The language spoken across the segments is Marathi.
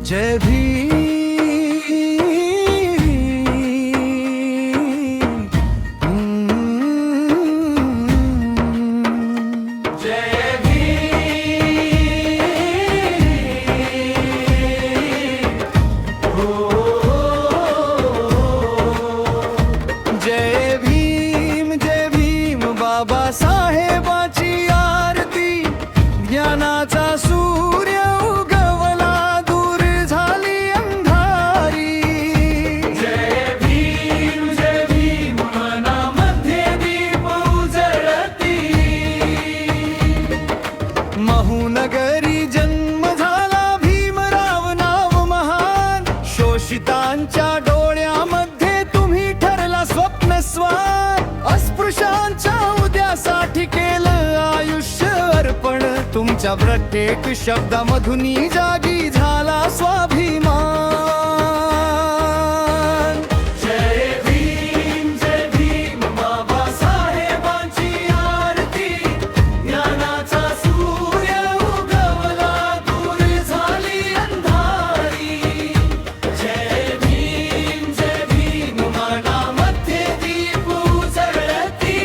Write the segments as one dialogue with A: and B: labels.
A: जय भीम जय भीम जय भीम बाबासाहेबांची आरती ज्ञानाचा सूर्य उगवला दूर झाली अंधारी जय भीम मनामध्ये दीप उजळती महूनगरी जन्म झाला भीमराव नाव महान शोषितांच्या डोळ्यामध्ये तुम्ही ठरला स्वप्नस्वार अस्पृश्यांच्या उद्यासाठी केलं आयुष्य अर्पण तुमच्या प्रत्येक शब्दामधून जागी झाला स्वाभिमान जय भीम बाबासाहेबांची आरती ज्ञानाचा सूर्य उगवला दूर झाली अंधारी जय भीम मनामध्ये दीप उजळती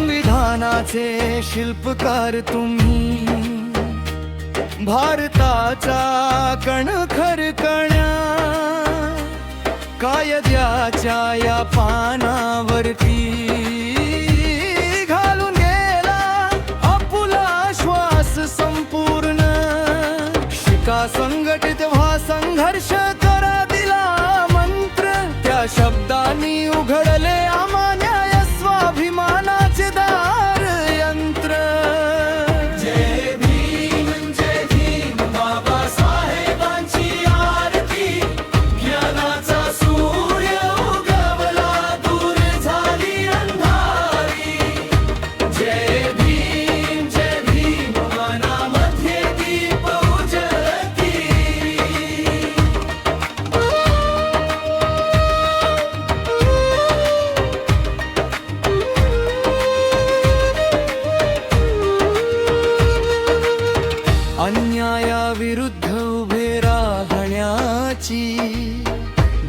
A: संविधानाचे शिल्पकार तुम्ही भारताचा कणखरकण्या कायद्याच्या या पानावरती घालून गेला आपुला श्वास संपूर्ण शिका संघटित व्हा संघर्ष करा दिला मंत्र त्या शब्दांनी उघडले आम्हा न्याय स्वाभिमानाचे दार यंत्र जय भीम बाबासाहेबांची आरती ज्ञानाचा सूर्य उगवला दूर झाली अंधारी जय भीम मनामध्ये दीप उजळती अन्यायाविरुद्ध उभे राहण्याची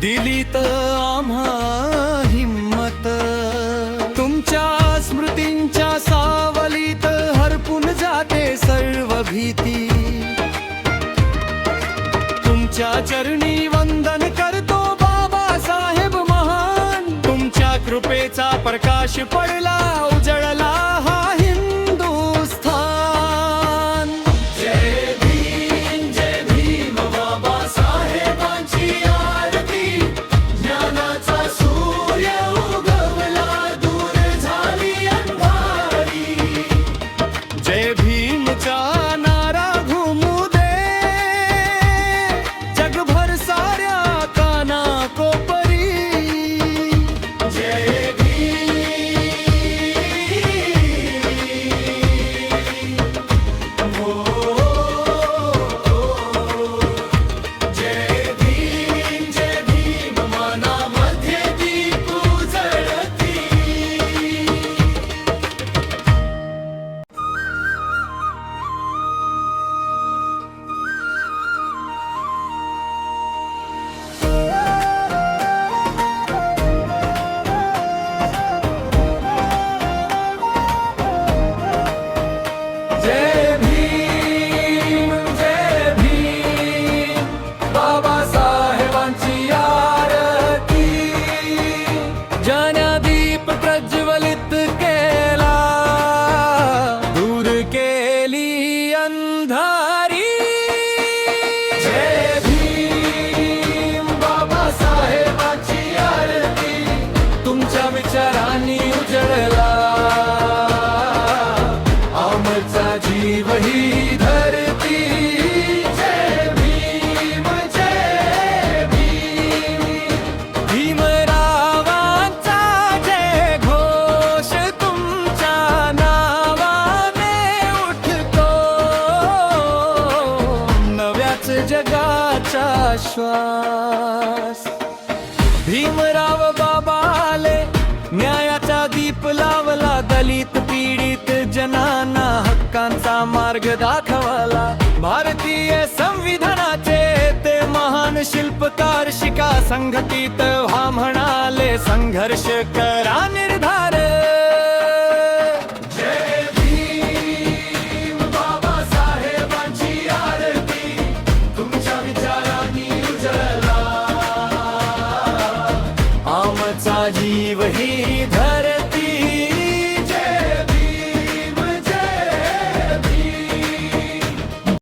A: दिलीत आम्हा हिम्मत तुमच्या स्मृतींच्या सावलीत हरपून जाते सर्व भीती तुमच्या चरणी वंदन करतो बाबासाहेब महान तुमच्या कृपेचा प्रकाश पडला उजळला हा जगाचा श्वास भीमराव बाबा आले, न्यायाचा दीप लावला, दलित पीडित जनांना हक्कांचा मार्ग दाखवला. भारतीय संविधानाचे ते महान शिल्पकार, शिका संघटित व्हा म्हणाले, संघर्ष करा